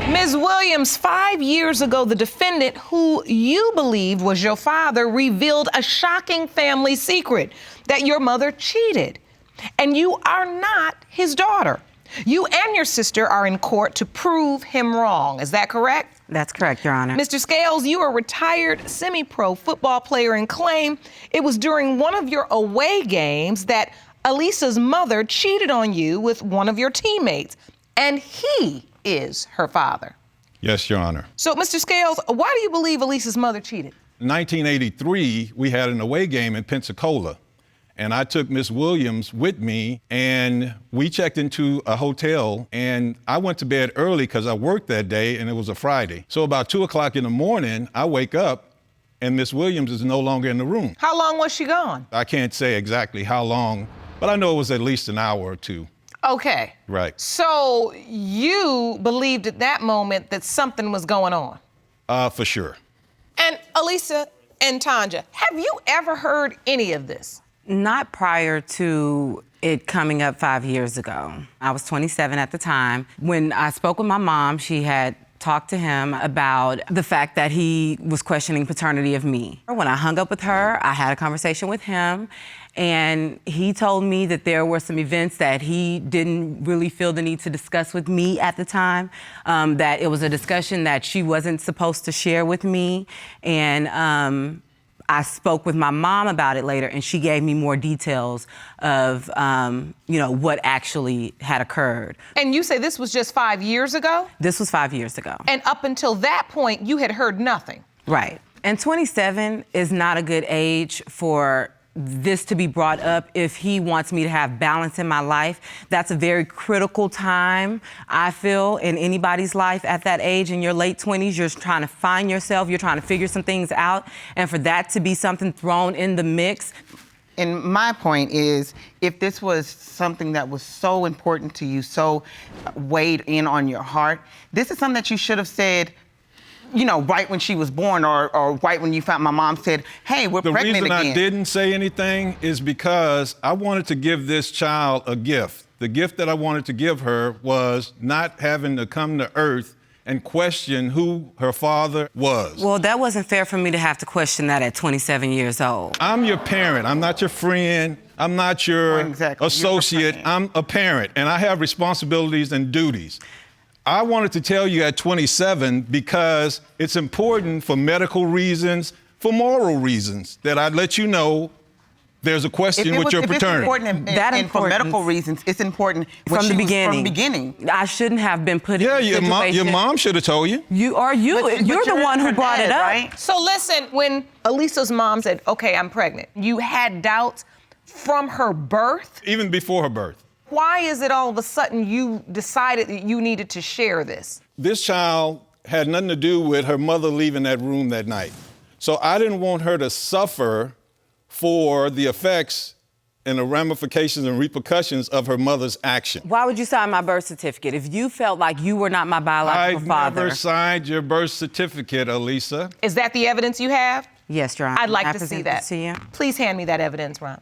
Ms. Williams, 5 years ago, the defendant, who you believed was your father, revealed a shocking family secret, that your mother cheated. And you are not his daughter. You and your sister are in court to prove him wrong. Is that correct? That's correct, Your Honor. Mr. Scales, you are a retired semi-pro football player and claim it was during one of your away games that Elisa's mother cheated on you with one of your teammates, and he is her father. Yes, Your Honor. So, Mr. Scales, why do you believe Elisa's mother cheated? In 1983, we had an away game in Pensacola, and I took Miss Williams with me, and we checked into a hotel, and I went to bed early because I worked that day, and it was a Friday. So about 2 o'clock in the morning, I wake up, and Miss Williams is no longer in the room. How long was she gone? I can't say exactly how long, but I know it was at least an hour or two. Okay. Right. So you believed at that moment that something was going on? For sure. And Elisa and Tanja, have you ever heard any of this? Not prior to it coming up 5 years ago. I was 27 at the time. When I spoke with my mom, she had talked to him about the fact that he was questioning paternity of me. When I hung up with her, I had a conversation with him, and he told me that there were some events that he didn't really feel the need to discuss with me at the time, that it was a discussion that she wasn't supposed to share with me, and I spoke with my mom about it later, and she gave me more details of, what actually had occurred. And you say this was just 5 years ago? This was 5 years ago. And up until that point, you had heard nothing? Right. And 27 is not a good age for this to be brought up if he wants me to have balance in my life. That's a very critical time, I feel, in anybody's life at that age. In your late 20s, you're trying to find yourself, you're trying to figure some things out, and for that to be something thrown in the mix. And my point is, if this was something that was so important to you, so weighed in on your heart, this is something that you should have said, right when she was born, or right when you found. My mom said, hey, we're pregnant again. The reason I didn't say anything is because I wanted to give this child a gift. The gift that I wanted to give her was not having to come to earth and question who her father was. Well, that wasn't fair for me to have to question that at 27 years old. I'm your parent. I'm not your friend. I'm not your associate. I'm a parent, and I have responsibilities and duties. I wanted to tell you at 27 because it's important for medical reasons, for moral reasons, that I'd let you know there's a question with your paternity. It's important for medical reasons, it's important from the beginning. From the beginning. I shouldn't have been put in this situation. Your mom should have told you. You're the one who brought it up. Right? So listen, when Elisa's mom said, okay, I'm pregnant, you had doubts from her birth? Even before her birth. Why is it all of a sudden you decided that you needed to share this? This child had nothing to do with her mother leaving that room that night. So I didn't want her to suffer for the effects and the ramifications and repercussions of her mother's action. Why would you sign my birth certificate if you felt like you were not my biological father? I've never signed your birth certificate, Elisa. Is that the evidence you have? Yes, Your Honor. I'd like to see that. To you. Please hand me that evidence, Ron.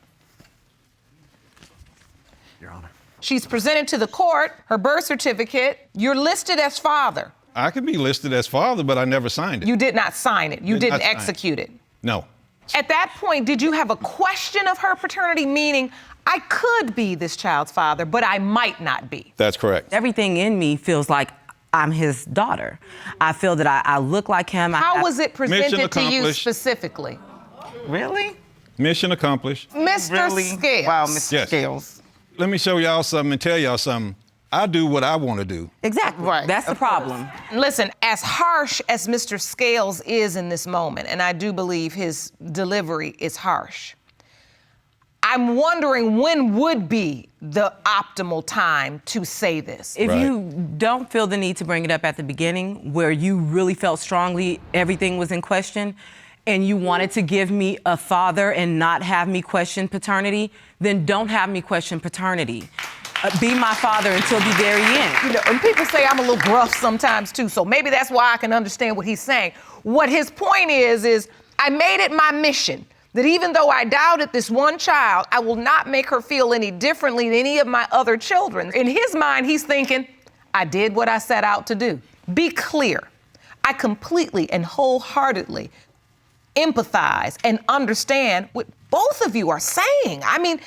Your Honor. She's presented to the court, her birth certificate. You're listed as father. I could be listed as father, but I never signed it. You did not sign it. You didn't execute it. No. At that point, did you have a question of her paternity, meaning I could be this child's father, but I might not be? That's correct. Everything in me feels like I'm his daughter. I feel that I look like him. How was it presented to you specifically? Really? Mission accomplished. Mr. Scales. Wow, Mr. Scales. Let me show y'all something and tell y'all something. I do what I want to do. Exactly. Right. That's the problem. Listen, as harsh as Mr. Scales is in this moment, and I do believe his delivery is harsh, I'm wondering when would be the optimal time to say this? If you don't feel the need to bring it up at the beginning, where you really felt strongly everything was in question, and you wanted to give me a father and not have me question paternity, then don't have me question paternity. Be my father until the very end. And people say I'm a little gruff sometimes too, so maybe that's why I can understand what he's saying. What his point is I made it my mission that even though I doubted this one child, I will not make her feel any differently than any of my other children. In his mind, he's thinking, I did what I set out to do. be clear. I completely and wholeheartedly empathize and understand what both of you are saying. I mean,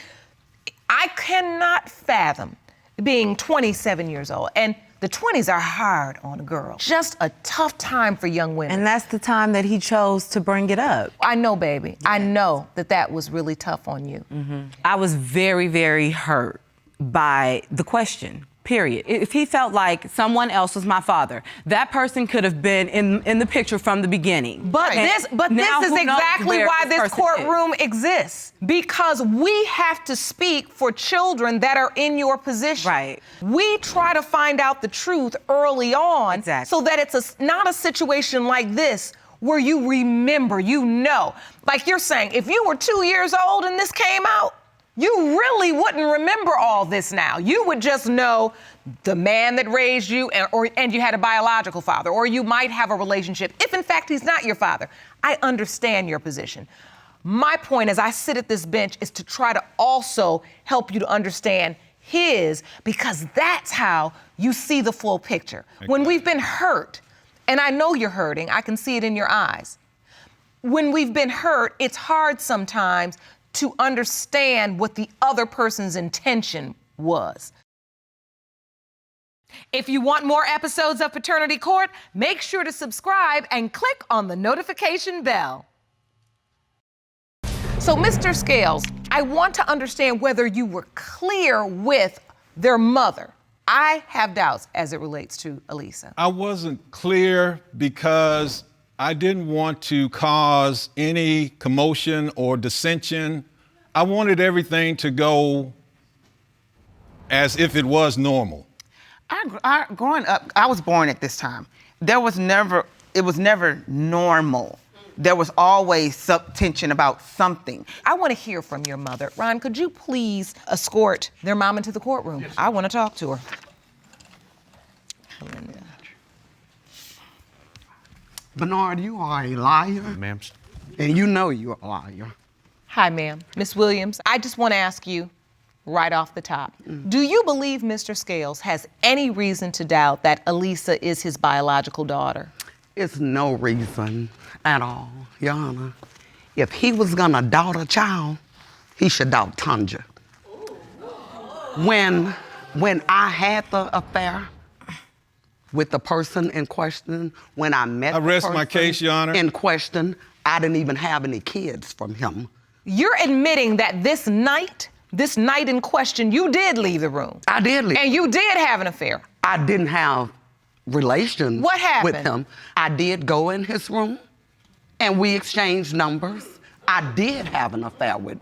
I cannot fathom being 27 years old, and the 20s are hard on a girl. Just a tough time for young women. And that's the time that he chose to bring it up. I know, baby. Yes. I know that was really tough on you. Mm-hmm. I was very, very hurt by the question, period. If he felt like someone else was my father, that person could have been in the picture from the beginning. But this is exactly why this courtroom exists. Because we have to speak for children that are in your position. Right. We try to find out the truth early on. Exactly. So that it's not a situation like this where you remember, you know. Like you're saying, if you were 2 years old and this came out, you really wouldn't remember all this now. You would just know the man that raised you and you had a biological father, or you might have a relationship, if in fact he's not your father. I understand your position. My point as I sit at this bench is to try to also help you to understand his, because that's how you see the full picture. When we've been hurt, and I know you're hurting, I can see it in your eyes. When we've been hurt, it's hard sometimes to understand what the other person's intention was. If you want more episodes of Paternity Court, make sure to subscribe and click on the notification bell. So, Mr. Scales, I want to understand whether you were clear with their mother. I have doubts as it relates to Elisa. I wasn't clear because I didn't want to cause any commotion or dissension. I wanted everything to go as if it was normal. Growing up, I was born at this time. It was never normal. There was always tension about something. I want to hear from your mother. Ron, could you please escort their mom into the courtroom? Yes. I want to talk to her. Bernard, you are a liar. Ma'am. And you know you're a liar. Hi, ma'am. Miss Williams, I just want to ask you right off the top, do you believe Mr. Scales has any reason to doubt that Elisa is his biological daughter? It's no reason at all, Your Honor. If he was gonna doubt a child, he should doubt Tanja. When I had the affair with the person in question, when I met the rest person my case, Your Honor. in question, I didn't even have any kids from him. You're admitting that this night in question, you did leave the room. I did leave. And you did have an affair. I didn't have relations What happened? with him. I did go in his room and we exchanged numbers. I did have an affair with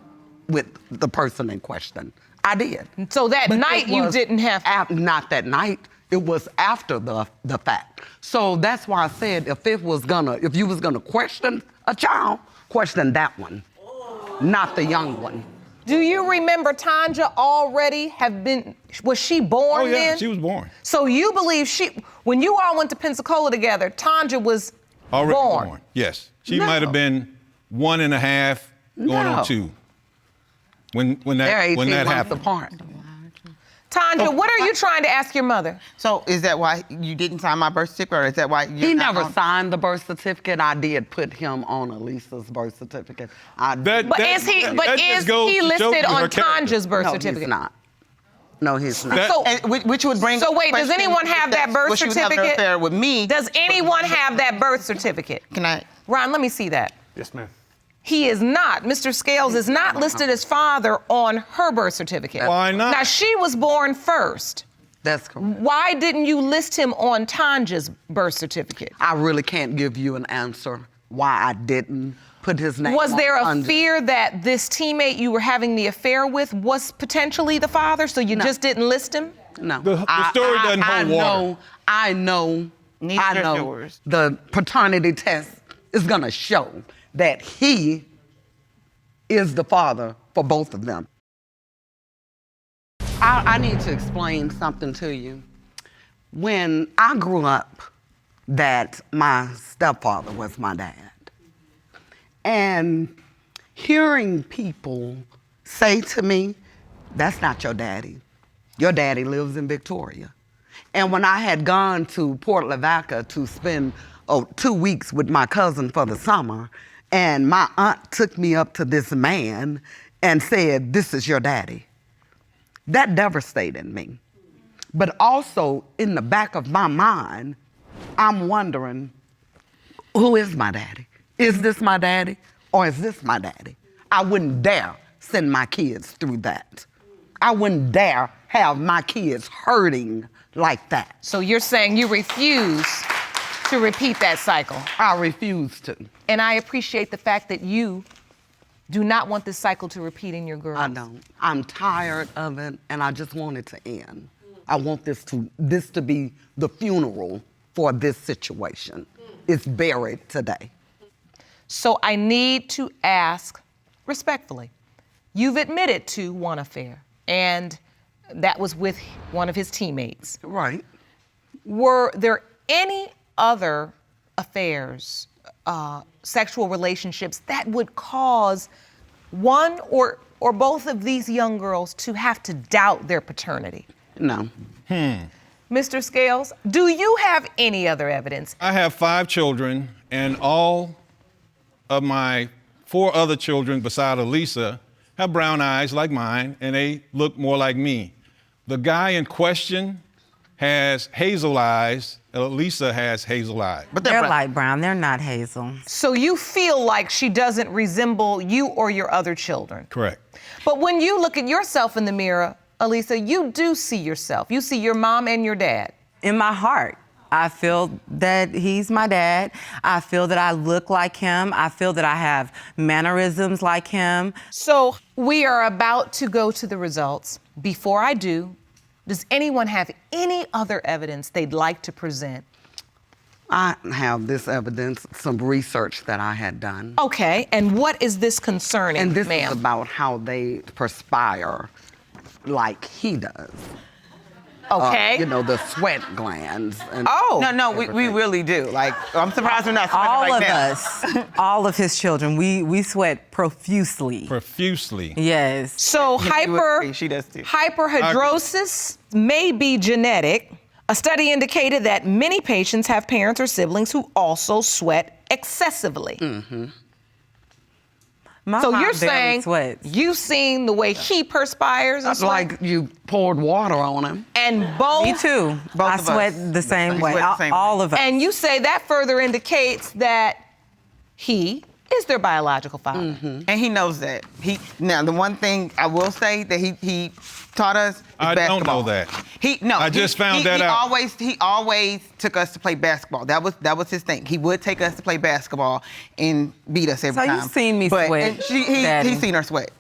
the person in question. I did. So that But night you didn't have... Not that night. It was after the fact. So that's why I said if you was gonna question a child, question that one, not the young one. Do you remember Tanja already was she born then? Oh yeah, she was born. So you believe when you all went to Pensacola together, Tanja was Already born? Yes. She No. might have been 1.5 going No. on 2. When They're that 18 months happened. apart. Tanja, what are you trying to ask your mother? So is that why you didn't sign my birth certificate, or is that why He never signed the birth certificate. I did put him on Elisa's birth certificate. But is he listed on Tanja's birth certificate? No, he's not. Which would bring. So wait, does anyone have that birth She would have an certificate? affair with me. Does anyone have that birth certificate? Can I? Ron, let me see that. Yes, ma'am. He is not. Mr. Scales is not listed as father on her birth certificate. Why not? Now, she was born first. That's correct. Why didn't you list him on Tanja's birth certificate? I really can't give you an answer why I didn't put his name Was on there a Tanja. fear that this teammate you were having the affair with was potentially the father, so you just didn't list him? No. The story doesn't hold water. I know. Neither is yours. The paternity test is gonna show that he is the father for both of them. I need to explain something to you. When I grew up, that my stepfather was my dad. And hearing people say to me, that's not your daddy. Your daddy lives in Victoria. And when I had gone to Port Lavaca to spend 2 weeks with my cousin for the summer, and my aunt took me up to this man and said, "This is your daddy," that devastated me. But also in the back of my mind, I'm wondering, who is my daddy? Is this my daddy or is this my daddy? I wouldn't dare send my kids through that. I wouldn't dare have my kids hurting like that. So you're saying you refuse to repeat that cycle. I refuse to. And I appreciate the fact that you do not want this cycle to repeat in your girls. I don't. I'm tired of it, and I just want it to end. I want this to be the funeral for this situation. It's buried today. So I need to ask respectfully. You've admitted to one affair, and that was with one of his teammates. Right. Were there any other affairs, sexual relationships that would cause one or both of these young girls to have to doubt their paternity? No. Mr. Scales, do you have any other evidence? I have 5 children, and all of my 4 other children beside Elisa have brown eyes like mine, and they look more like me. The guy in question has hazel eyes, and Elisa has hazel eyes. But they're light brown, they're not hazel. So you feel like she doesn't resemble you or your other children? Correct. But when you look at yourself in the mirror, Elisa, you do see yourself. You see your mom and your dad. In my heart, I feel that he's my dad. I feel that I look like him. I feel that I have mannerisms like him. So we are about to go to the results. Before I do, does anyone have any other evidence they'd like to present? I have this evidence, some research that I had done. Okay, and what is this concerning, And this ma'am? is about how they perspire like he does. Okay. The sweat glands. And No, we really do. Like, I'm surprised we're not sweating All right of now. us, all of his children, we sweat profusely. Profusely. Yes. So She does too. hyperhidrosis may be genetic. A study indicated that many patients have parents or siblings who also sweat excessively. Mm-hmm. My So mom you're barely saying sweats. you've seen the way he perspires and It's sweat? like you poured water on him. And both? Me too. Both I of us. sweat the same We way. sweat the same way. All of us. And you say that further indicates that he is their biological father. Mm-hmm. And he knows that. Now, the one thing I will say that he taught us is I basketball. don't know that. I just found that out. He always took us to play basketball. That was his thing. He would take us to play basketball and beat us every So time. you've seen me sweat, And Daddy. he's seen her sweat.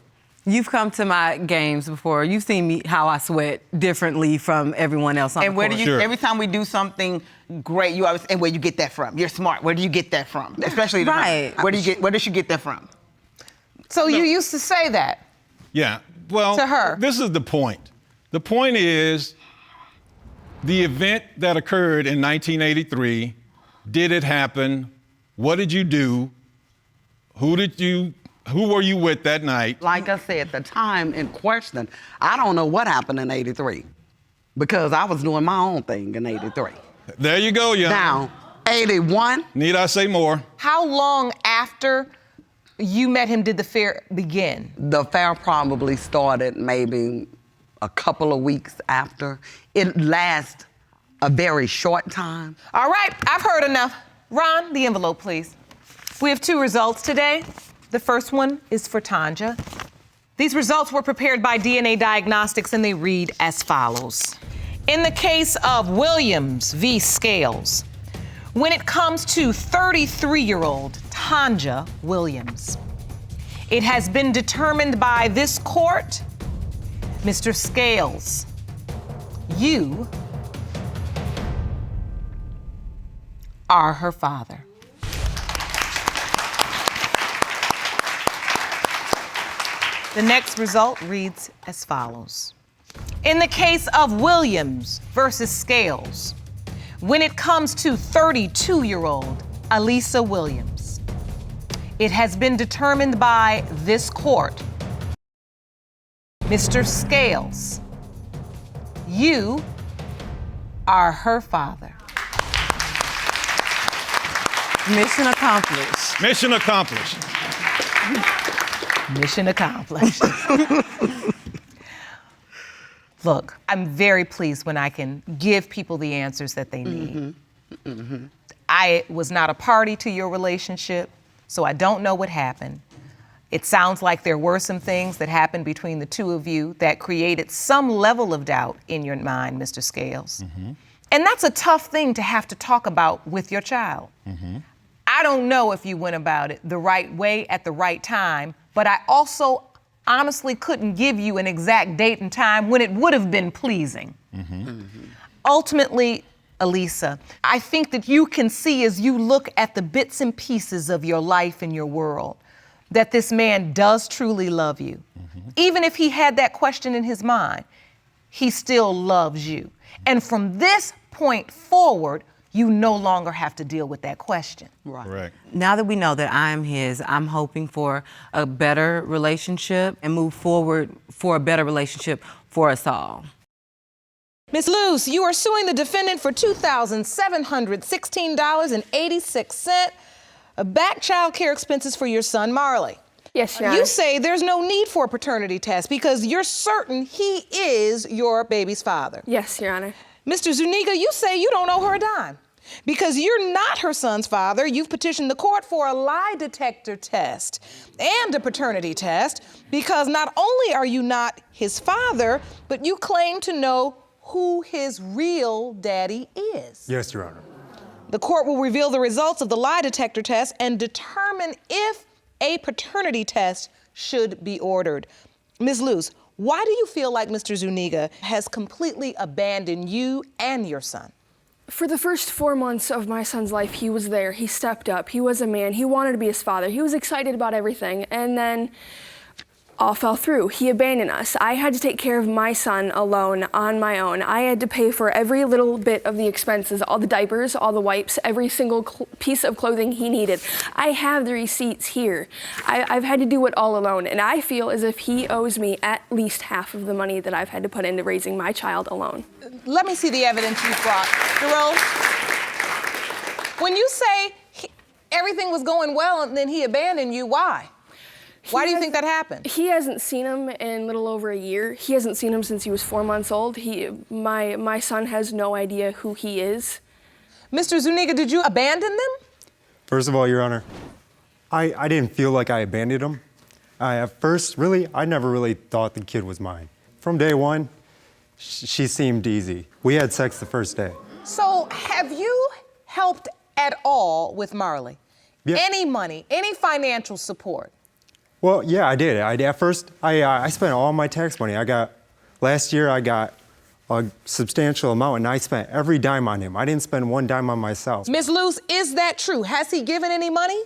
You've come to my games before. You've seen me how I sweat differently from everyone else on And the where court. do you? Sure. Every time we do something great, you always. And where you get that from? You're smart. Where do you get that from? Especially Right. Where does she get that from? So you used to say that. Yeah. Well, To her. This is the point. The point is the event that occurred in 1983, did it happen? What did you do? Who were you with that night? Like I said, the time in question, I don't know what happened in 83 because I was doing my own thing in 83. There you go, young. Now, 81, Need I say more? How long after you met him did the affair begin? the affair probably started maybe a couple of weeks after. It lasts a very short time. All right, I've heard enough. Ron, the envelope, please. We have 2 results today. The first one is for Tanja. These results were prepared by DNA Diagnostics and they read as follows. In the case of Williams v. Scales, when it comes to 33-year-old Tanja Williams, it has been determined by this court, Mr. Scales, you are her father. The next result reads as follows. In the case of Williams versus Scales, when it comes to 32-year-old Elisa Williams, it has been determined by this court, Mr. Scales, you are her father. Mission accomplished. Mission accomplished. Mission accomplished. Look, I'm very pleased when I can give people the answers that they need. I was not a party to your relationship, so I don't know what happened. It sounds like there were some things that happened between the two of you that created some level of doubt in your mind, Mr. Scales. And that's a tough thing to have to talk about with your child. I don't know if you went about it the right way at the right time, but I also honestly couldn't give you an exact date and time when it would have been pleasing. Ultimately, Elisa, I think that you can see as you look at the bits and pieces of your life and your world that this man does truly love you. Even if he had that question in his mind, he still loves you. And from this point forward, you no longer have to deal with that question. Right. Correct. Now that we know that I'm his, I'm hoping for a better relationship and move forward for a better relationship for us all. Ms. Luce, you are suing the defendant for $2,716.86 back child care expenses for your son, Marley. Yes, Your Honor. You say there's no need for a paternity test because you're certain he is your baby's father. Yes, Your Honor. Mr. Zuniga, you say you don't owe her a dime. Because you're not her son's father, you've petitioned the court for a lie detector test and a paternity test because not only are you not his father, but you claim to know who his real daddy is. Yes, Your Honor. The court will reveal the results of the lie detector test and determine if a paternity test should be ordered. Ms. Luce, why do you feel like Mr. Zuniga has completely abandoned you and your son? For the first 4 months of my son's life, he was there. He stepped up. He was a man. He wanted to be his father. He was excited about everything. And then all fell through. He abandoned us. I had to take care of my son alone on my own. I had to pay for every little bit of the expenses, all the diapers, all the wipes, every single piece of clothing he needed. I have the receipts here. I've had to do it all alone, and I feel as if he owes me at least half of the money that I've had to put into raising my child alone. Let me see the evidence you've brought. Jerome, when you say everything was going well and then he abandoned you, why? Why do you think that happened? He hasn't seen him in a little over a year. He hasn't seen him since he was 4 months old. My son has no idea who he is. Mr. Zuniga, did you abandon them? First of all, Your Honor, I didn't feel like I abandoned him. At first, really, I never really thought the kid was mine. From day one, she seemed easy. We had sex the first day. So have you helped at all with Marley? Yeah. Any money, any financial support? Well, yeah, I did. At first, I spent all my tax money. Last year, I got a substantial amount, and I spent every dime on him. I didn't spend one dime on myself. Ms. Luce, is that true? Has he given any money?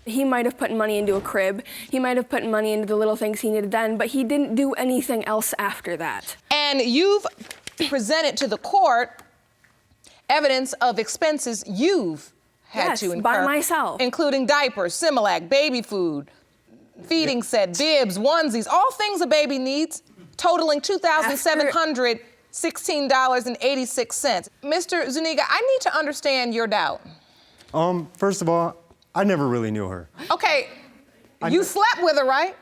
He might have put money into a crib. He might have put money into the little things he needed then, but he didn't do anything else after that. And you've presented to the court evidence of expenses you've had to incur. By myself. Including diapers, Similac, baby food, feeding set, bibs, onesies, all things a baby needs, totaling $2,716.86. Mr. Zuniga, I need to understand your doubt. First of all, I never really knew her. Okay, you slept with her, right?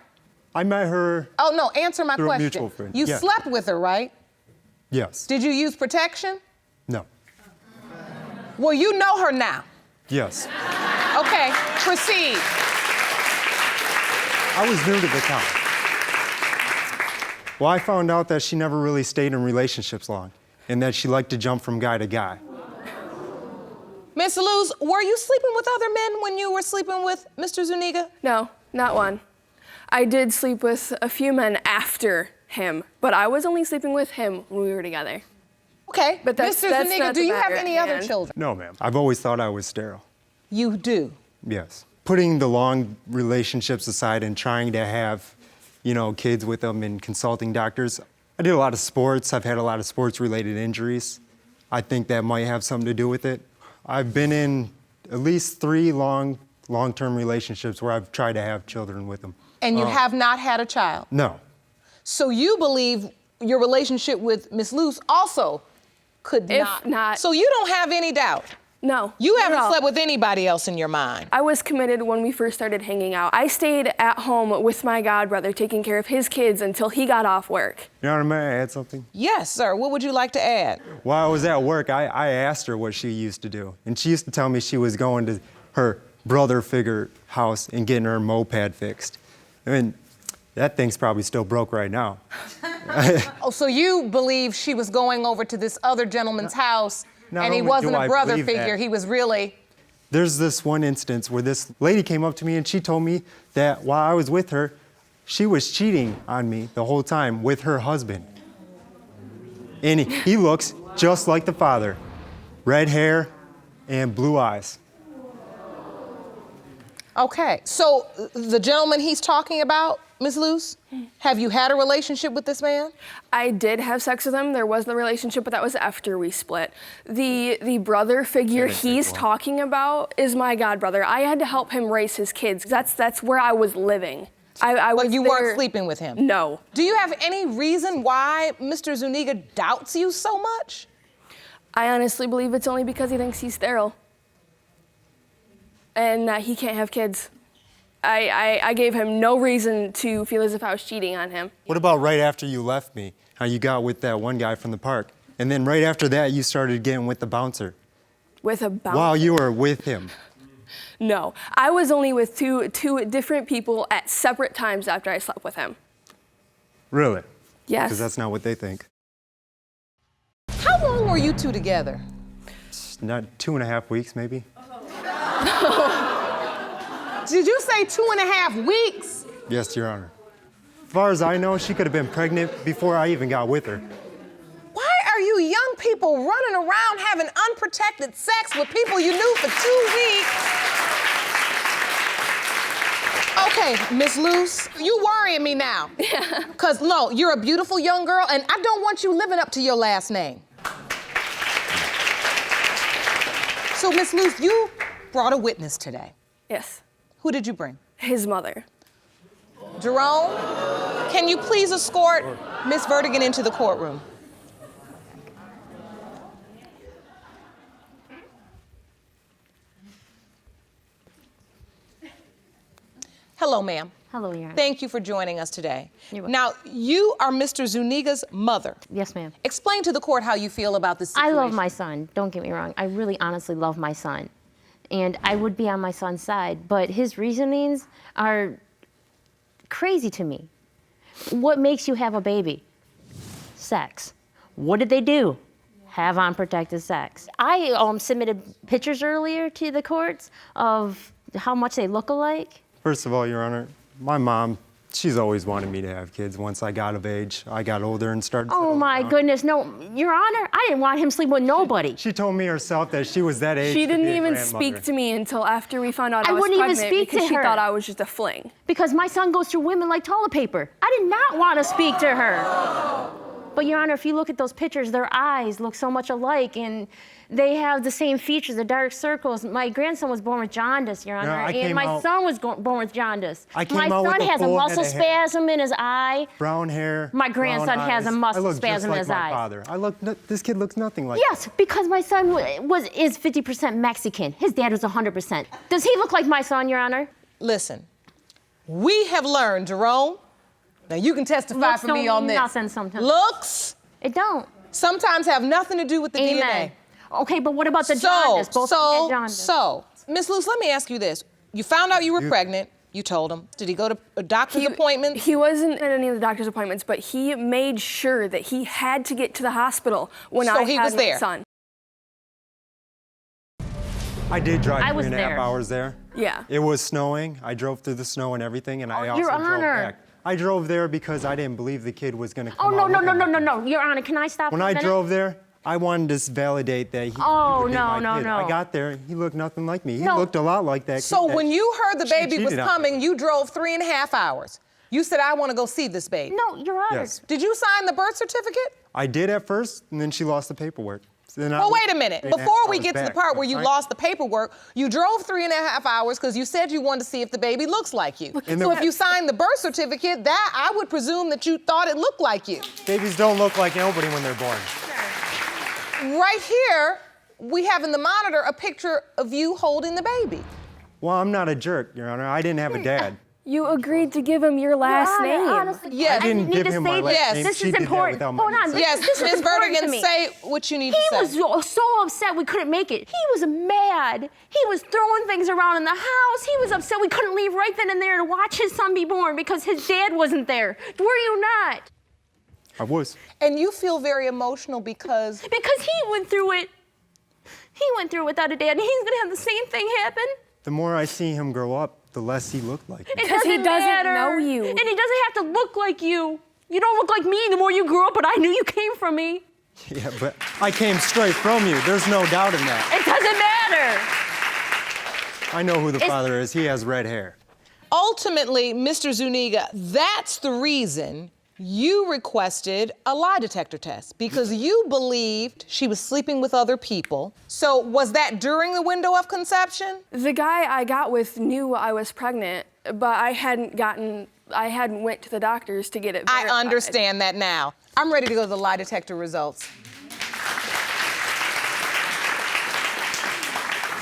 I met her. Oh, no, answer my through a question. mutual friend. You Yeah. slept with her, right? Yes. Did you use protection? No. Well, you know her now. Yes. Okay, proceed. I was new to the town. Well, I found out that she never really stayed in relationships long, and that she liked to jump from guy to guy. Miss Luz, were you sleeping with other men when you were sleeping with Mr. Zuniga? No, not one. I did sleep with a few men after him, but I was only sleeping with him when we were together. Okay, But Mr. Zuniga, not do the you have matter any at other hand. children? No, ma'am. I've always thought I was sterile. You do. Yes. Putting the long relationships aside and trying to have, kids with them and consulting doctors, I did a lot of sports. I've had a lot of sports-related injuries. I think that might have something to do with it. I've been in at least 3 long-term relationships where I've tried to have children with them. And you have not had a child? No. So you believe your relationship with Miss Luce also could If not. not- So you don't have any doubt? No. You not at haven't all. slept with anybody else in your mind? I was committed when we first started hanging out. I stayed at home with my godbrother, taking care of his kids until he got off work. Your Honor, may I add something? Yes, sir. What would you like to add? While I was at work, I asked her what she used to do. And she used to tell me she was going to her brother figure house and getting her moped fixed. I mean, that thing's probably still broke right now. Oh, so you believe she was going over to this other gentleman's house Not and he only wasn't do a I brother believe figure, that- he was really... There's this one instance where this lady came up to me and she told me that while I was with her, she was cheating on me the whole time with her husband. And he looks just like the father. Red hair and blue eyes. Okay, so the gentleman he's talking about, Ms. Luce, have you had a relationship with this man? I did have sex with him. There was the relationship, but that was after we split. The brother figure he's talking about is my godbrother. I had to help him raise his kids. That's where I was living. I was But you there- weren't sleeping with him? No. Do you have any reason why Mr. Zuniga doubts you so much? I honestly believe it's only because he thinks he's sterile and that he can't have kids. I gave him no reason to feel as if I was cheating on him. What about right after you left me? How you got with that one guy from the park. And then right after that, you started getting with the bouncer. With a bouncer? While you were with him. No, I was only with two different people at separate times after I slept with him. Really? Yes. Because that's not what they think. How long were you two together? Not 2.5 weeks, maybe. Did you say 2.5 weeks? Yes, Your Honor. As far as I know, she could have been pregnant before I even got with her. Why are you young people running around having unprotected sex with people you knew for 2 weeks? Okay, Miss Luce, you worrying me now. Because, no, you're a beautiful young girl, and I don't want you living up to your last name. So, Miss Luce, you brought a witness today. Yes. Who did you bring? His mother. Jerome, can you please escort Miss Vertigan into the courtroom? Hello, ma'am. Hello, Your Honor. Thank you for joining us today. You're welcome. Now, you are Mr. Zuniga's mother. Yes, ma'am. Explain to the court how you feel about this I situation. love my son. Don't get me wrong. I really honestly love my son. And I would be on my son's side, but his reasonings are crazy to me. What makes you have a baby? Sex. What did they do? Have unprotected sex. I submitted pictures earlier to the courts of how much they look alike. First of all, Your Honor, my mom, she's always wanted me to have kids. Once I got of age, I got older and started. Oh my goodness, no, Your Honor, I didn't want him sleeping with nobody. She told me herself that she was that age. She to didn't be a even grandmother. speak to me until after we found out I was wouldn't even pregnant speak to because she her. thought I was just a fling. Because my son goes through women like toilet paper. I did not want to speak to her. But Your Honor, if you look at those pictures, their eyes look so much alike and they have the same features, the dark circles. My grandson was born with jaundice, Your Honor, I and came my out- son was born with jaundice. I came My out with son a has a full head muscle of hair. spasm in his eye. Brown hair. My grandson brown has a eyes. muscle I look spasm just in like his my eyes. father. This kid looks nothing like. Yes, because my son is 50% Mexican. His dad was 100%. Does he look like my son, Your Honor? Listen, we have learned, Jerome, now you can testify Looks for me don't on mean this. nothing sometimes. Looks It don't. sometimes have nothing to do with the Amen. DNA. Okay, but what about the jaundice? Both of them had jaundice. So, Miss Luce, let me ask you this. You found out you were pregnant. You told him. Did he go to a doctor's appointment? He wasn't at any of the doctor's appointments, but he made sure that he had to get to the hospital when So I he had was my there. son. I did drive I was 3.5 there. hours there. Yeah. It was snowing. I drove through the snow and everything, and I also Your drove Honor. back. I drove there because I didn't believe the kid was gonna come Oh, no, out no, looking no, no, like no, me. no. Your Honor, can I stop When for a I minute? drove there, I wanted to validate that he Oh, would be no, my no, kid. no. I got there, he looked nothing like me. He No. looked a lot like that So kid that when you heard the she baby was cheated on coming, me. you drove 3.5 hours. You said, I want to go see this baby. No, Your Honor. Yes. Did you sign the birth certificate? I did at first, and then she lost the paperwork. So then I Well, was wait a minute. 3.5 Before we hours get to the back. part where you I- lost the paperwork, you drove 3.5 hours because you said you wanted to see if the baby looks like you. And So the- if you signed the birth certificate, that I would presume that you thought it looked like you. Babies don't look like nobody when they're born. Right here, we have in the monitor a picture of you holding the baby. Well, I'm not a jerk, Your Honor. I didn't have a dad. You agreed to give him your last name. Honestly, Yes. I didn't give him my last Yes. name. This She is did that important. without my Hold on. consent. Yes, This is Ms. important to Vertigan, me. say what you need He to say. was so upset we couldn't make it. He was mad. He was throwing things around in the house. He was upset we couldn't leave right then and there to watch his son be born because his dad wasn't there. Were you not? I was. And you feel very emotional because Because he went through it. He went through it without a dad, and he's gonna have the same thing happen. The more I see him grow up, the less he looked like me. It 'Cause he doesn't matter. know you. And he doesn't have to look like you. You don't look like me the more you grew up, but I knew you came from me. Yeah, but I came straight from you. There's no doubt in that. It doesn't matter. I know who the father is. He has red hair. ultimately, Mr. Zuniga, that's the reason you requested a lie detector test, because you believed she was sleeping with other people. So was that during the window of conception? The guy I got with knew I was pregnant, but I hadn't went to the doctors to get it verified. I understand that now. I'm ready to go to the lie detector results.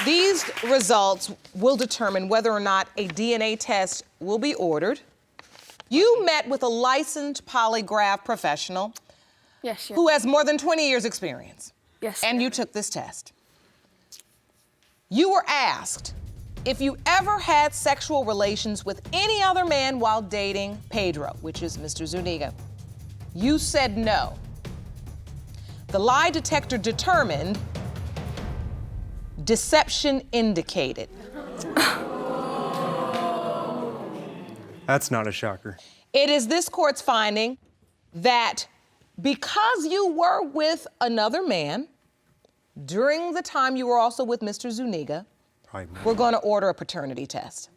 These results will determine whether or not a DNA test will be ordered. You met with a licensed polygraph professional Yes, who has more than 20 years experience. Yes. And you took this test. You were asked if you ever had sexual relations with any other man while dating Pedro, which is Mr. Zuniga. You said no. The lie detector determined deception indicated. That's not a shocker. It is this court's finding that because you were with another man during the time you were also with Mr. Zuniga, we're going to order a paternity test.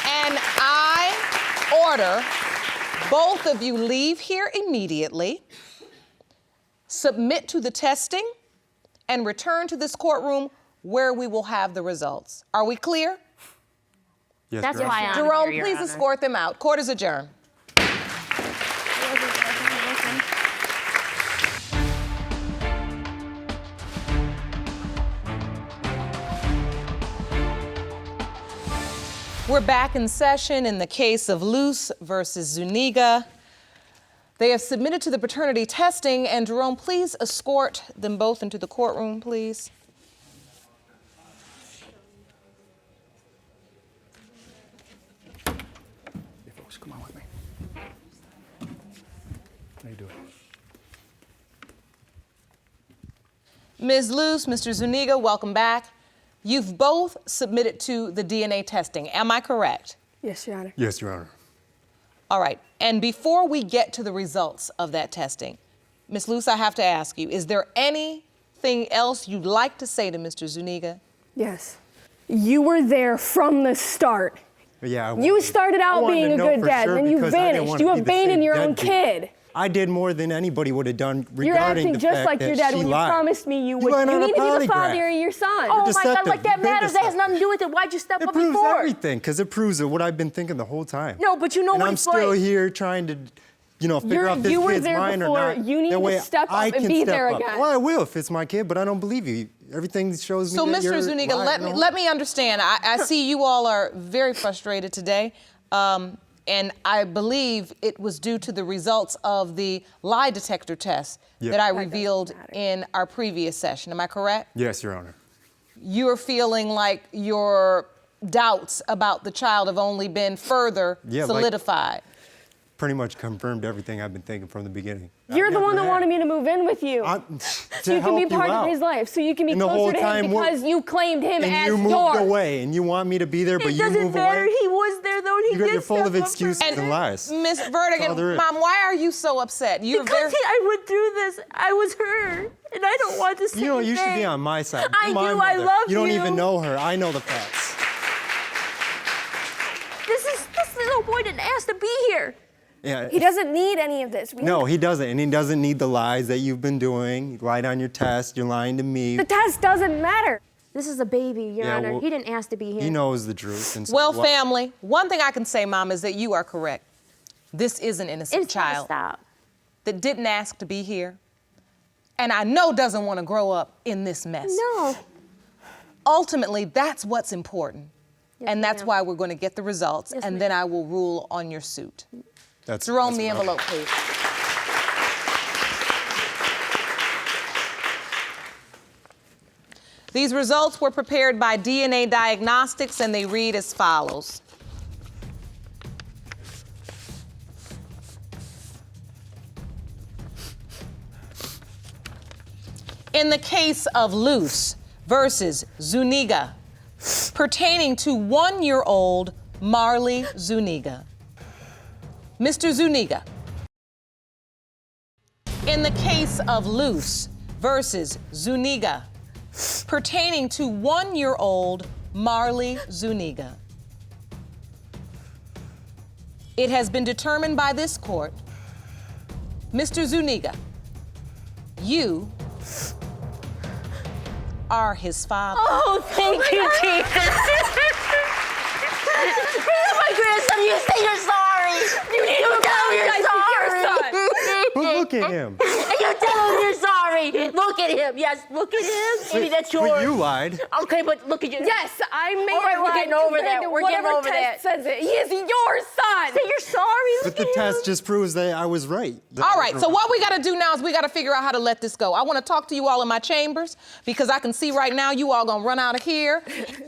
And I order both of you leave here immediately, submit to the testing, and return to this courtroom where we will have the results. Are we clear? Yes, That's Your why Honor. I'm Jerome, here, Your please Honor. escort them out. Court is adjourned. We're back in session in the case of Luce versus Zuniga. They have submitted to the paternity testing, and Jerome, please escort them both into the courtroom, please. Hey, folks, come on with me. How you doing? Ms. Luce, Mr. Zuniga, welcome back. You've both submitted to the DNA testing. Am I correct? Yes, Your Honor. Yes, Your Honor. All right. And before we get to the results of that testing, Ms. Luce, I have to ask you, is there anything else you'd like to say to Mr. Zuniga? Yes. You were there from the start. Yeah. You started out being a good dad, then you vanished. You abandoned your own kid. I did more than anybody would have done regarding You're acting the just fact like that your dad she when you lied. promised me you would. went You on a need to be the polygraph. father of your son. Oh my God, deceptive. like that You've been matters. That has deceptive. nothing to do with it. Why'd you step It up proves before? everything, because it proves what I've been thinking the whole time. No, but you know and what I'm it's still like. here trying to, figure out if this You were kid's there mine before. or not. You need That to way step up I and can be step there up. again. Well, I will if it's my kid, but I don't believe you. Everything shows me So, that you're Mr. Zuniga, lying. let me understand. I see you all are very frustrated today. And I believe it was due to the results of the lie detector test Yep. that I That doesn't revealed matter. in our previous session. Am I correct? Yes, Your Honor. You're feeling like your doubts about the child have only been further Yeah, like- solidified. Pretty much confirmed everything I've been thinking from the beginning. You're the one that wanted me to move in with you. To So you can be help part out. of his life, so you can be And the whole closer to him time we're- because you claimed him And as you moved yours. away, and you want me to be there, but It you doesn't move matter. away. He was there though. And he You're did full of step up for excuses me. and lies. Miss all there Vertigan, is. Mom, why are you so upset? You're Because very... I went through this. I was her, and I don't want the same You know, you should thing. be on my side. I You're my do. I mother. love You don't you. even know her. I know the facts. This is no boy didn't ask to be here. Yeah. He doesn't need any of this. No, he doesn't. And he doesn't need the lies that you've been doing. You lied on your test. You're lying to me. The test doesn't matter. This is a baby, Your Yeah, Honor. well, He didn't ask to be here. He knows the truth. And so Well, what- family, one thing I can say, Mom, is that you are correct. This is an innocent It's gotta child stop. that didn't ask to be here. and I know doesn't want to grow up in this mess. No. Ultimately, that's what's important. Yes, And that's ma'am. why we're going to get the results, Yes, and ma'am. then I will rule on your suit. That's Jerome, the what I- envelope, please. These results were prepared by DNA Diagnostics, and they read as follows. In the case of Luce versus Zuniga, pertaining to 1-year-old Marley Zuniga. Mr. Zuniga. In the case of Luce versus Zuniga, pertaining to 1-year-old Marley Zuniga. It has been determined by this court, Mr. Zuniga, you are his father. Oh, thank you, Jesus. My grandson, you say you're sorry. You tell him you're sorry. But look at him. And you tell him you're sorry. Look at him. Yes, look at him. Maybe that's yours. But you lied. Okay, but look at you. Yes, I may All right, have we're lied getting over compared that. to We're getting whatever over that. test says it. He is your son. Say you're sorry. But the test just proves that I was right. All right, so what we gotta do now is we gotta figure out how to let this go. I wanna talk to you all in my chambers because I can see right now you all gonna run out of here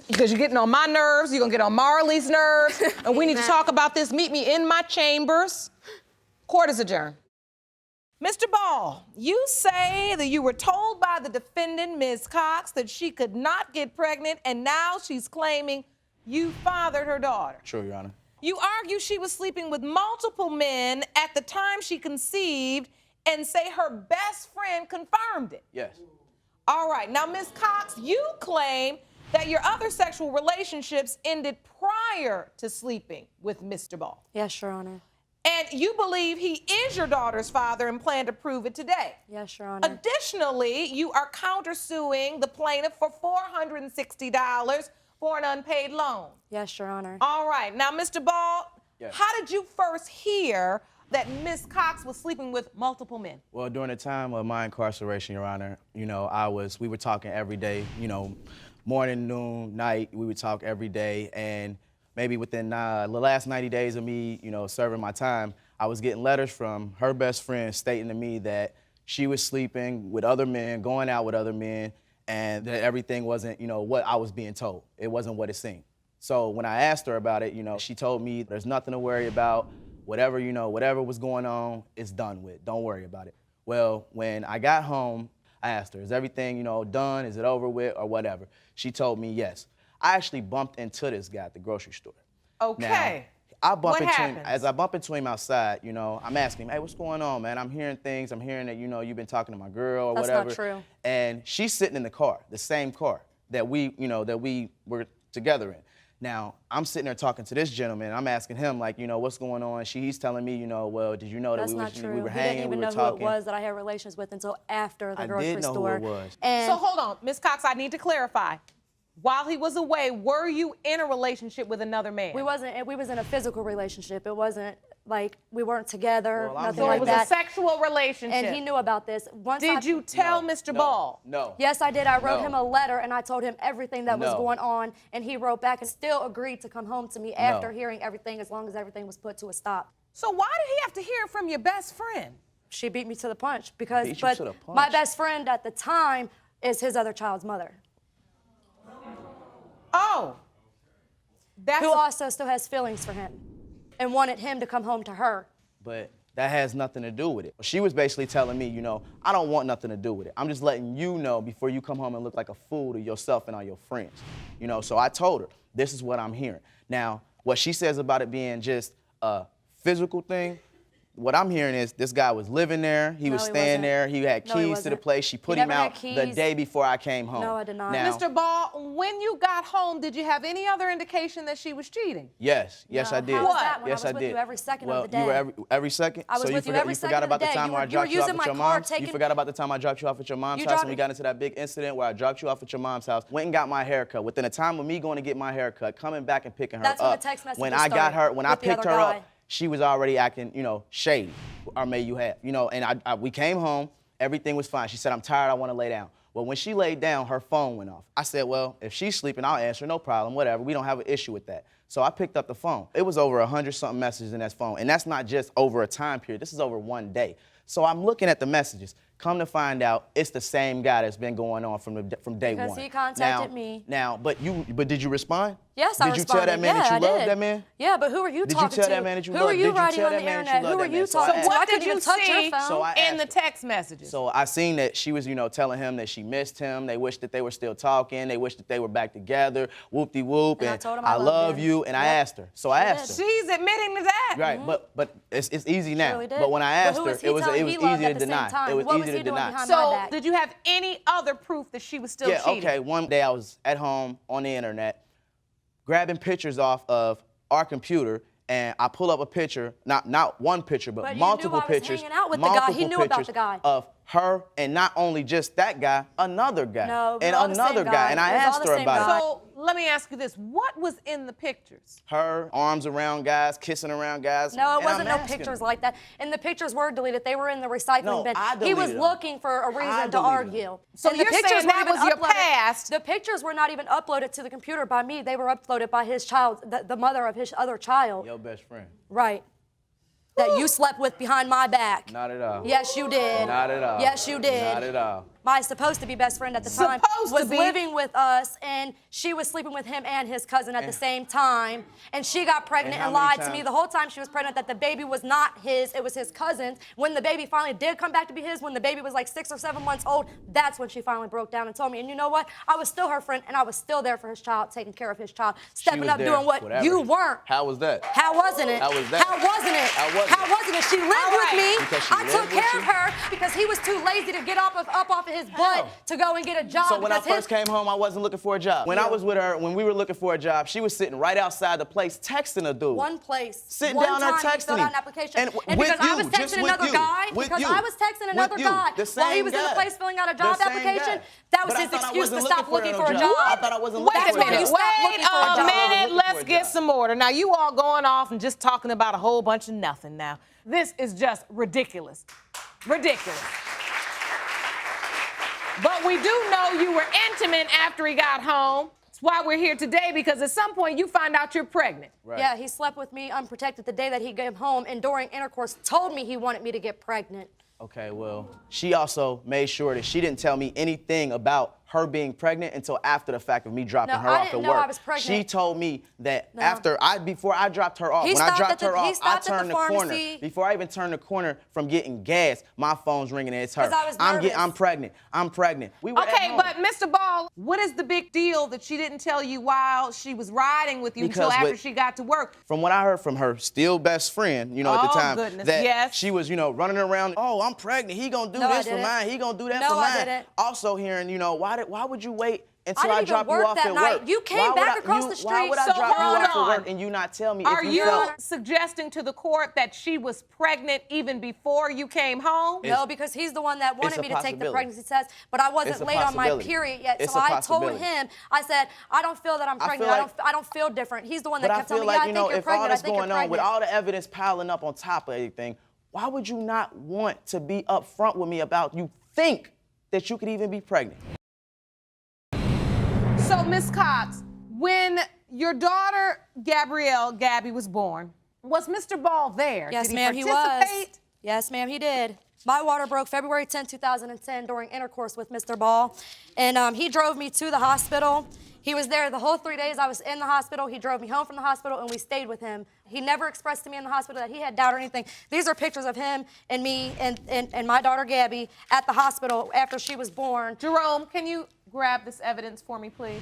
because you're getting on my nerves, you're gonna get on Marley's nerves, and we need to talk about this. Meet me in my chambers. Court is adjourned. Mr. Ball, you say that you were told by the defendant, Ms. Cox, that she could not get pregnant, and now she's claiming you fathered her daughter. True, Your Honor. You argue she was sleeping with multiple men at the time she conceived and say her best friend confirmed it. Yes. All right, now, Ms. Cox, you claim that your other sexual relationships ended prior to sleeping with Mr. Ball. Yes, Your Honor. And you believe he is your daughter's father and plan to prove it today. Yes, Your Honor. Additionally, you are countersuing the plaintiff for $460 for an unpaid loan. Yes, Your Honor. All right, now, Mr. Ball, Yes. how did you first hear that Miss Cox was sleeping with multiple men? Well, during the time of my incarceration, Your Honor, we were talking every day, morning, noon, night, we would talk every day, and maybe within the last 90 days of me, serving my time, I was getting letters from her best friend stating to me that she was sleeping with other men, going out with other men, and that everything wasn't, what I was being told. It wasn't what it seemed. So when I asked her about it, she told me there's nothing to worry about. Whatever, whatever was going on, it's done with. Don't worry about it. Well, when I got home, I asked her, is everything, done? Is it over with or whatever? She told me yes. I actually bumped into this guy at the grocery store. Okay. Now, What happens? as I bump into him outside, I'm asking him, hey, what's going on, man? I'm hearing things. I'm hearing that, you've been talking to my girl or That's whatever. not true. And she's sitting in the car, the same car that we were together in. Now, I'm sitting there talking to this gentleman. I'm asking him, like, what's going on? He's telling me, well, did you know that That's not true. we were He hanging, didn't even we were know talking? who it was that I had relations with until after the I grocery did know who store. it was. And So hold on, Miss Cox, I need to clarify. While he was away, were you in a relationship with another man? we was in a physical relationship. It wasn't like we weren't together, Well, I'm nothing So like it was that. a sexual relationship. And he knew about this. Did you tell Mr. Ball? No. Yes, I did. I wrote No. him a letter and I told him everything that was No. going on, and he wrote back and still agreed to come home to me after No. hearing everything, as long as everything was put to a stop. So why did he have to hear from your best friend? She beat me to the punch because Beat you to the my punch? best friend at the time is his other child's mother, Oh. That's who also still has feelings for him and wanted him to come home to her. But that has nothing to do with it. She was basically telling me, I don't want nothing to do with it. I'm just letting you know before you come home and look like a fool to yourself and all your friends. So I told her, this is what I'm hearing. Now, what she says about it being just a physical thing, what I'm hearing is this guy was living there, he was No, he staying wasn't. there, he had No, he keys to the wasn't. place, she put He him never out had the keys. day before I came home. No, I did not. Now, Mr. Ball, when you got home, did you have any other indication that she was cheating? Yes, No, I did. how was that when I Yes, was with did. you every second well, of the day? You were every second? I was so with you forgot, every second forgot of the about the day. time You where I were- you were dropped you off using at your my car, mom's? You taking- forgot about the time I dropped you off at your mom's You house and dropped- we got into that big incident where I dropped you off at your mom's house, went and got my hair cut. Within a time of me going to get my hair cut, coming back and picking her That's up. when the text messages when I got her, when I with the picked other her guy. up, she was already acting, shady, or may you have, and we came home, Everything was fine. She said, I'm tired, I want to lay down. Well, when she laid down, her phone went off. I said, well, if she's sleeping, I'll answer, no problem, whatever. We don't have an issue with that. So I picked up the phone. It was over 100-something messages in that phone, and that's not just over a time period. This is over one day. So I'm looking at the messages. Come to find out, it's the same guy that's been going on from day one. Because he contacted me. Now, but did you respond? Yes, I responded. Did you tell that man that you loved that man? Yeah, but who are you talking to? Did you tell that man that you loved? Who are you writing on the internet? Who are you talking to? So what did you see in the text messages? So I seen that she was, telling him that she missed him. They wished that they were still talking. They wished that they were back together. Whoop-de-whoop. And I told him I love you. And I asked her. So I asked her. She's admitting to that. Right, but it's easy now. Surely did. But when I asked her, it was easy to deny. It was easy to deny. So did you have any other proof that she was still cheating? Yeah, okay. One day I was at home on the internet, grabbing pictures off of our computer, and I pull up a picture, not one picture, but multiple pictures. Hanging out with the guy. He knew about the guy. Of her, and not only just that guy, another guy. No, and another guy. And I asked her about it. So let me ask you this. What was in the pictures? Her, arms around guys, kissing around guys. No, it wasn't no pictures like that. And the pictures were deleted. They were in the recycling bin. He was looking for a reason to argue. So you're saying that was your past? The pictures were not even uploaded to the computer by me. They were uploaded by his child, the mother of his other child. Your best friend. Right. That you slept with behind my back. Not at all. Yes, you did. Not at all. Yes, you did. Not at all. My supposed to be best friend at the time was living with us, and she was sleeping with him and his cousin at the same time, and she got pregnant and lied to me the whole time she was pregnant that the baby was not his, it was his cousin's. When the baby finally did come back to be his, when the baby was like 6 or 7 months old, that's when she finally broke down and told me. And you know what? I was still her friend, and I was still there for his child, taking care of his child, stepping up, doing what you weren't. How was that? How wasn't it? How was that? How wasn't it? How wasn't it? She lived with me. I took care of her because he was too lazy to get up off of his butt to go and get a job. So when I first came home, I wasn't looking for a job. When I was with her, when we were looking for a job, she was sitting right outside the place texting a dude. One place. Sitting down there texting him. An application. And because with I you, was texting another guy, because I was texting another guy while he was in the place filling out a job application, that was his excuse to stop looking for a job. I thought I wasn't looking for a job. Wait a minute, let's get some order. Now, you all going off and just talking about a whole bunch of nothing now. This is just ridiculous. Ridiculous. But we do know you were intimate after he got home. That's why we're here today, because at some point you find out you're pregnant. Right. Yeah, he slept with me unprotected the day that he came home, and during intercourse told me he wanted me to get pregnant. Okay, well, she also made sure that she didn't tell me anything about her being pregnant until after the fact of me dropping her off at work. No, I didn't know I was pregnant. She told me that before I dropped her off, When I dropped her off, I turned the corner. pharmacy. Before I even turned the corner from getting gas, my phone's ringing and it's her. 'Cause I was nervous. I'm pregnant. We were Okay, at home. but Mr. Ball, what is the big deal that she didn't tell you while she was riding with you until after she got to work? From what I heard from her still best friend, at the time, that she was, running around, oh, I'm pregnant, he gonna do this for mine, he gonna do that for mine. I didn't. Also hearing, why would you wait until I didn't drop even you work off that at night. work? You came back across the street. Why would I So drop you hold off at on. work and you not tell me Are if you you felt... suggesting to the court that she was pregnant even before you came home? No, because he's the one that wanted me to take the possibility. pregnancy test, but I wasn't late on my period yet. It's So a I told possibility. him, I said, I don't feel that I'm pregnant. I don't feel different. He's the one that But I kept feel telling me, yeah, I like, think you're if all pregnant. I that's think you're going on, with pregnant. all the evidence piling up on top of everything, why would you not want to be upfront with me about you think that you could even be pregnant? So, Ms. Cox, when your daughter, Gabby, was born, was Mr. Ball there? Yes, Did ma'am, he participate? was. Yes, ma'am, he did. My water broke February 10, 2010 during intercourse with Mr. Ball. And he drove me to the hospital. He was there the whole 3 days I was in the hospital. He drove me home from the hospital, and we stayed with him. He never expressed to me in the hospital that he had doubt or anything. These are pictures of him and me and my daughter, Gabby, at the hospital after she was born. Jerome, can you grab this evidence for me, please?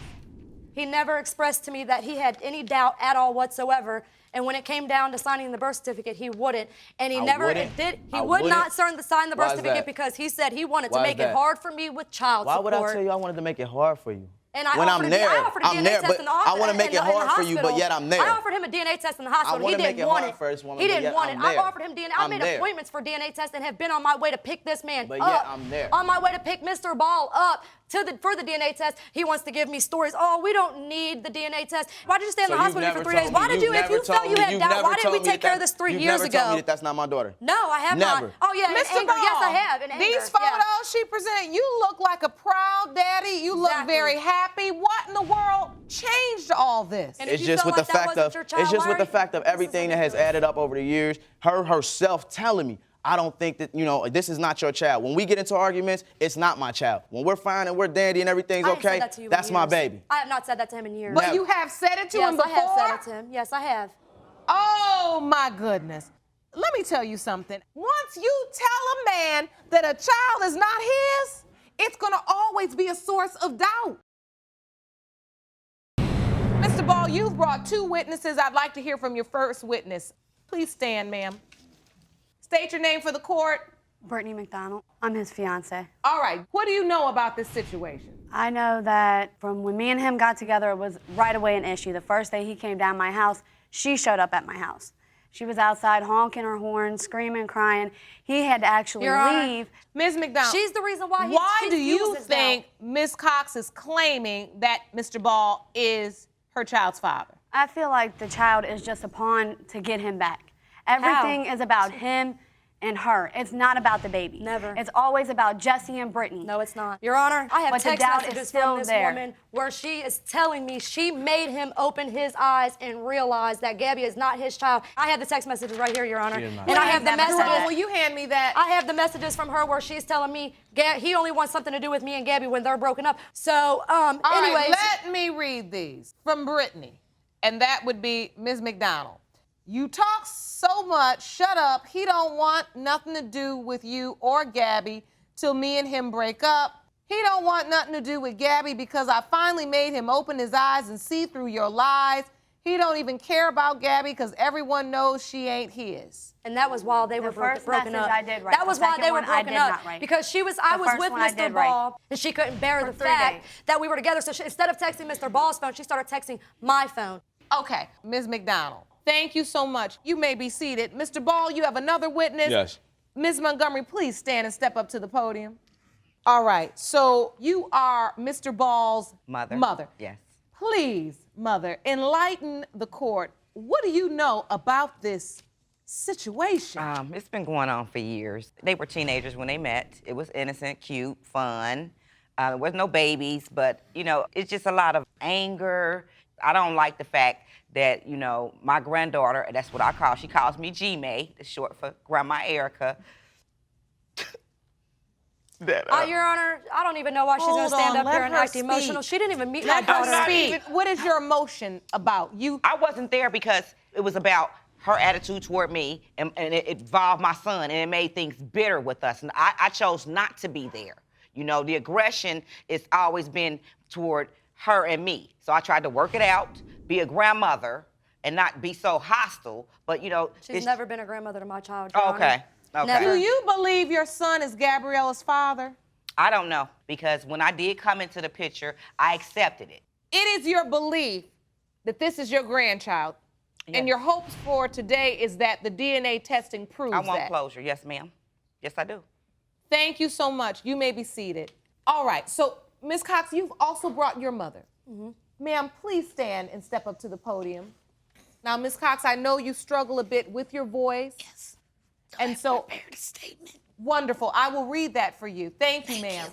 He never expressed to me that he had any doubt at all whatsoever. And when it came down to signing the birth certificate, he wouldn't. And he would not sign the birth certificate because he said he wanted to make it hard for me with child support. Why would I tell you I wanted to make it hard for you? And I when offered I'm there, I'm there, but I want to make it hard for you, but yet I'm there. I offered him a DNA test in the hospital. He didn't want it. He didn't want it. I've offered him DNA. I've made appointments for DNA tests and have been on my way to pick this man up. But yet I'm there. On my way to pick Mr. Ball up for the DNA test. He wants to give me stories. Oh, we don't need the DNA test. Why did you stay in the So hospital you've for never 3 days? told Why me- did you, you've if you never felt told you me- had you've doubt, never why didn't we told me take care of that- this 3 you've years never ago? told me that that's not my daughter. No, I have Never. not. Oh, yeah, in Mr. anger. Ball, Yes, I have. In anger. these photos she presented, you look like a proud daddy. You look Exactly. very happy. What in the world changed all this? And if It's you just felt with the like that fact wasn't of your child, it's just why with the are fact you- of this is everything that has ridiculous. added up over the years. Her herself telling me, I don't think that, this is not your child. When we get into arguments, it's not my child. When we're fine and we're dandy and everything's I ain't said okay, that to you in that's my years. baby. I have not said that to him in years. But you have said it to yes, him before? I have said it to him. Yes, I have. Oh, my goodness. Let me tell you something. Once you tell a man that a child is not his, it's going to always be a source of doubt. Mr. Ball, you've brought 2 witnesses. I'd like to hear from your first witness. Please stand, ma'am. State your name for the court. Brittany McDonald. I'm his fiance. All right. What do you know about this situation? I know that from when me and him got together, it was right away an issue. The first day he came down my house, she showed up at my house. She was outside honking her horn, screaming, crying. He had to actually Your Honor, leave. Ms. McDonald. She's the reason why he Why she do you feels as though- think Ms. Cox is claiming that Mr. Ball is her child's father? I feel like the child is just a pawn to get him back. Everything is about him and her. It's not about the baby. Never. It's always about Jesse and Brittany. No, it's not. Your Honor, I have But the text doubt is messages still from this there. woman where she is telling me she made him open his eyes and realize that Gabby is not his child. I have the text messages right here, Your Honor. She is not. And I have the Jerome, messages. will you hand me that? I have the messages from her where she's telling me he only wants something to do with me and Gabby when they're broken up. So, All anyways. right, let me read these from Brittany, and that would be Ms. McDonald. You talk so much, shut up. He don't want nothing to do with you or Gabby till me and him break up. He don't want nothing to do with Gabby because I finally made him open his eyes and see through your lies. He don't even care about Gabby because everyone knows she ain't his. And that was while they were first broken message up. I did write. That was The while second they were one I broken did up. not write. Because I The was first with one I Mr. did write. Ball, and she couldn't bear For the 3 fact days. that we were together. So instead of texting Mr. Ball's phone, she started texting my phone. Okay, Ms. McDonald, thank you so much. You may be seated. Mr. Ball, you have another witness. Yes. Ms. Montgomery, please stand and step up to the podium. All right, so you are Mr. Ball's mother. Yes. Please, mother, enlighten the court. What do you know about this situation? It's been going on for years. They were teenagers when they met. It was innocent, cute, fun. There was no babies, but, it's just a lot of anger. I don't like the fact that, my granddaughter, that's what I call, she calls me G-May, it's short for Grandma Erica. Your Honor, I don't even know why she's going to stand up here and act emotional. She didn't even meet my Let her daughter. speak. What is your emotion about? I wasn't there because it was about her attitude toward me, and it involved my son, and it made things bitter with us. And I chose not to be there. The aggression has always been toward her and me. So I tried to work it out, be a grandmother, and not be so hostile. But She's never been a grandmother to my child, Your Honor. Okay. Never. Do you believe your son is Gabriella's father? I don't know, because when I did come into the picture, I accepted it. It is your belief that this is your grandchild, and your hopes for today is that the DNA testing proves I want that. closure, yes, ma'am. Yes, I do. Thank you so much. You may be seated. All right, so Ms. Cox, you've also brought your mother. Ma'am, please stand and step up to the podium. Now, Ms. Cox, I know you struggle a bit with your voice. Yes. And so, prepared a statement. Wonderful. I will read that for you. Thank you, ma'am.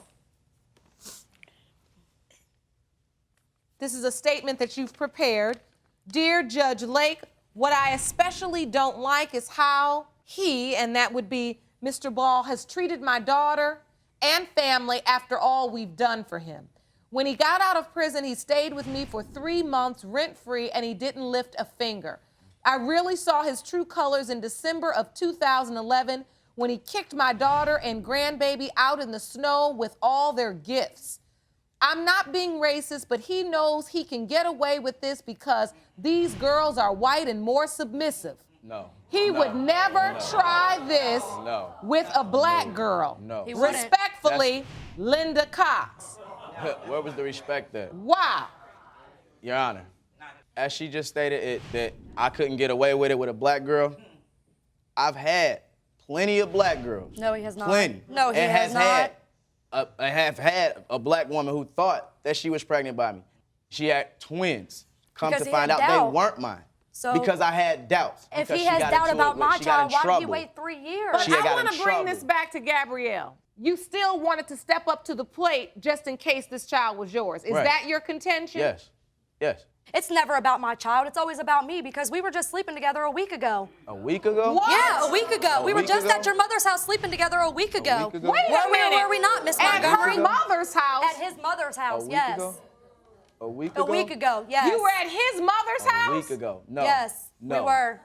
This is a statement that you've prepared. Dear Judge Lake, what I especially don't like is how he, and that would be Mr. Ball, has treated my daughter and family after all we've done for him. When he got out of prison, he stayed with me for 3 months rent-free, and he didn't lift a finger. I really saw his true colors in December of 2011 when he kicked my daughter and grandbaby out in the snow with all their gifts. I'm not being racist, but he knows he can get away with this because these girls are white and more submissive. No. He would never try this with a black girl. No. He wouldn't. Respectfully, Linda Cox. Where was the respect there? Wow. Your Honor, as she just stated that I couldn't get away with it with a black girl, I've had plenty of black girls. No, he has not. Plenty. No, he and has had not. I have had a black woman who thought that she was pregnant by me. She had twins. Come Because to he had find out doubt. they weren't mine. So- because I had doubts. If Because he she has got doubt into about it my she got in child, why did he trouble. wait 3 years? But She had I got want in to bring trouble. this back to Gabrielle. You still wanted to step up to the plate just in case this child was yours. Is Right. that your contention? Yes. Yes. It's never about my child. It's always about me because we were just sleeping together a week ago. A week ago? What? Yeah, a week ago. We were week just ago? at your mother's house sleeping together a week ago. week ago? Wait a minute. Were we not, Miss At Montgomery? her mother's house. At his mother's house, A week yes. ago? A week A ago? week ago, yes. You were at his mother's A house? week ago. No. Yes, No. we were.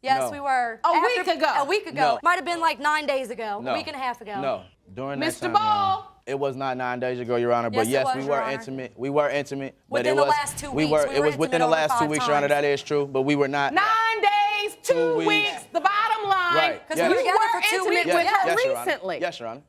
Yes, No. we were. A week ago? A week ago. No. Might have been like 9 days ago, No. a week and a half ago. No. During that Mr. time, Ball. Your Honor, it was not 9 days ago, Your Honor. But Yes, it yes, was, we Your were Honor. intimate. We were intimate. But Within it the was, last 2 weeks. It was within the intimate last over 2 weeks, 5 Your Honor. times. That is true. But we were not. 9 days, 2 2 weeks. weeks. The bottom line. Right. Because Yes. we were You together were for 2 intimate weeks. with her Yes, Your Honor. recently. Yes, Your Honor.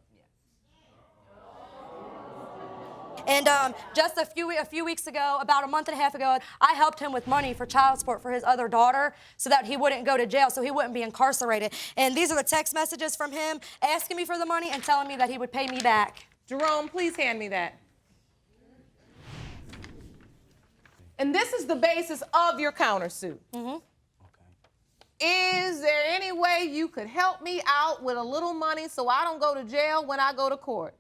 And just a few weeks ago, about a month and a half ago, I helped him with money for child support for his other daughter so that he wouldn't go to jail, so he wouldn't be incarcerated. And these are the text messages from him asking me for the money and telling me that he would pay me back. Jerome, please hand me that. And this is the basis of your countersuit. Mm-hmm. Is there any way you could help me out with a little money so I don't go to jail when I go to court?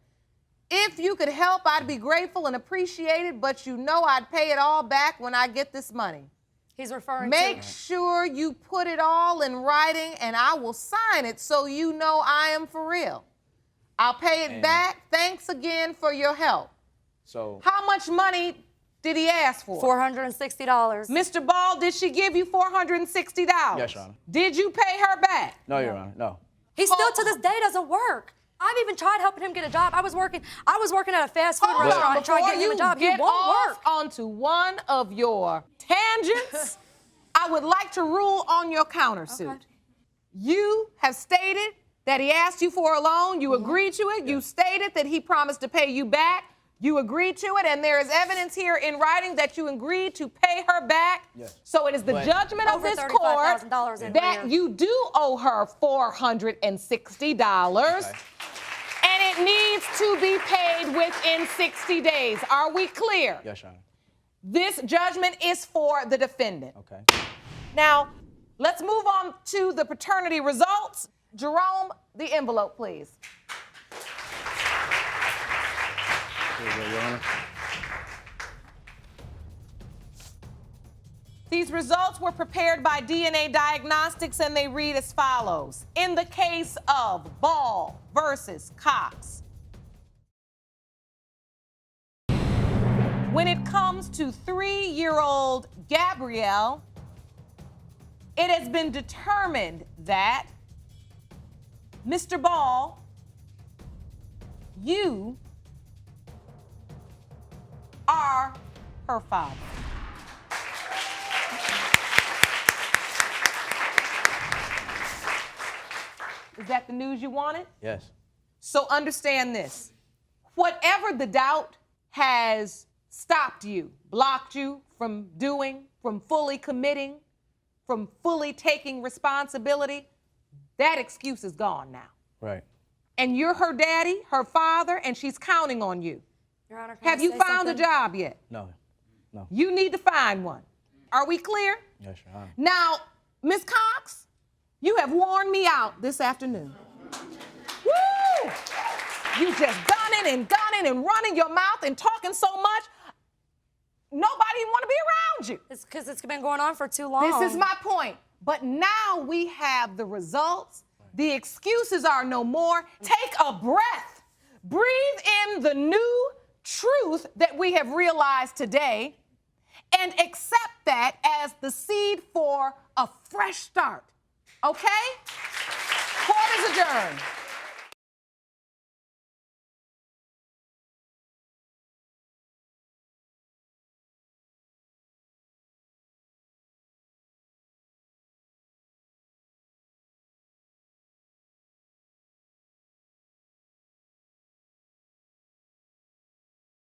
If you could help, I'd be grateful and appreciated, but you know I'd pay it all back when I get this money. He's referring Make to... sure you put it all in writing and I will sign it so you know I am for real. I'll pay it back. Thanks again for your help. So. How much money did he ask for? $460. Mr. Ball, did she give you $460? Yes, Your Honor. Did you pay her back? No, Your Honor. No. He still to this day doesn't work. I've even tried helping him get a job. I was working at a fast food Hold restaurant on, and tried before getting him a you job. He get won't off work. onto one of your tangents, I would like to rule on your countersuit. Okay. You have stated that he asked you for a loan. You agreed to it. You stated that he promised to pay you back. You agreed to it, and there is evidence here in writing that you agreed to pay her back. Yes. So it is the But- judgment of Over this court $35,000 in that arrears. you do owe her $460. Okay. And it needs to be paid within 60 days. Are we clear? Yes, Your Honor. This judgment is for the defendant. Okay. Now, let's move on to the paternity results. Jerome, the envelope, please. Here you go, Your Honor. These results were prepared by DNA Diagnostics and they read as follows. In the case of Ball versus Cox, when it comes to 3-year-old Gabrielle, it has been determined that Mr. Ball, you are her father. Is that the news you wanted? Yes. So understand this. Whatever the doubt has stopped you, blocked you from doing, from fully committing, from fully taking responsibility, that excuse is gone now. Right. And you're her daddy, her father, and she's counting on you. Your Honor, can Have I you say found a something? job yet? No. No. You need to find one. Are we clear? Yes, Your Honor. Now, Ms. Cox, you have worn me out this afternoon. Woo! You just gunning and running your mouth and talking so much, nobody want to be around you. It's because it's been going on for too long. This is my point. But now we have the results. The excuses are no more. Take a breath. Breathe in the new truth that we have realized today and accept that as the seed for a fresh start. Okay? Court is adjourned.